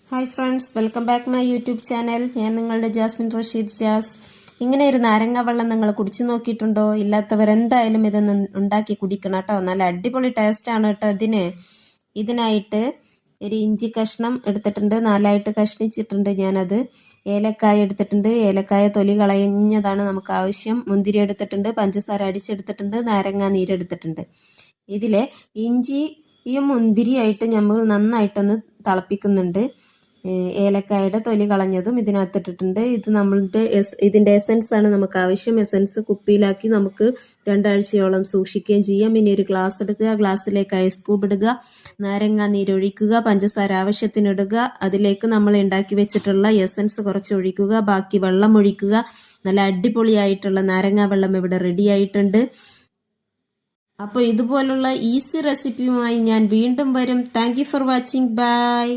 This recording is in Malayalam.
Hi friends, welcome back my YouTube channel. ഞാൻ നിങ്ങളുടെ ജാസ്മിൻ റഷീദ് ജാസ്. ഇങ്ങനെ ഒരു നാരങ്ങ വെള്ളം നിങ്ങൾ കുടിച്ചു നോക്കിയിട്ടുണ്ടോ? ഇല്ലാത്തവരെന്തായാലും ഇതൊന്ന് ഉണ്ടാക്കി കുടിക്കണം കേട്ടോ. നല്ല അടിപൊളി ടേസ്റ്റാണ് കേട്ടോ ഇതിനായിട്ട് ഒരു ഇഞ്ചി കഷ്ണം എടുത്തിട്ടുണ്ട്, 4ആയിട്ട് കഷ്ണിച്ചിട്ടുണ്ട് ഞാനത്. ഏലക്കായ എടുത്തിട്ടുണ്ട്, ഏലക്കായ തൊലി കളഞ്ഞതാണ് നമുക്ക് ആവശ്യം. മുന്തിരി എടുത്തിട്ടുണ്ട്, പഞ്ചസാര അടിച്ചെടുത്തിട്ടുണ്ട്, നാരങ്ങ നീരെടുത്തിട്ടുണ്ട്. ഇതിലെ ഇഞ്ചിയും മുന്തിരിയായിട്ട് നമ്മൾ നന്നായിട്ടൊന്ന് തിളപ്പിക്കുന്നുണ്ട്. ഏലക്കായുടെ തൊലി കളഞ്ഞതും ഇതിനകത്തിട്ടിട്ടുണ്ട്. ഇത് ഇതിൻ്റെ എസൻസ് ആണ് നമുക്ക് ആവശ്യം. എസൻസ് കുപ്പിയിലാക്കി നമുക്ക് 2 ആഴ്ചയോളം സൂക്ഷിക്കുകയും ചെയ്യാം. ഇനി ഒരു ഗ്ലാസ് എടുക്കുക, ഗ്ലാസ്സിലേക്ക് ഐസ് ക്യൂബ് ഇടുക, നാരങ്ങ നീരൊഴിക്കുക, പഞ്ചസാര ആവശ്യത്തിനിടുക, അതിലേക്ക് നമ്മൾ ഉണ്ടാക്കി വെച്ചിട്ടുള്ള എസൻസ് കുറച്ച് ഒഴിക്കുക, ബാക്കി വെള്ളം ഒഴിക്കുക. നല്ല അടിപൊളിയായിട്ടുള്ള നാരങ്ങ വെള്ളം ഇവിടെ റെഡി ആയിട്ടുണ്ട്. അപ്പോൾ ഇതുപോലുള്ള ഈസി റെസിപ്പിയുമായി ഞാൻ വീണ്ടും വരും. Thank you for watching. By.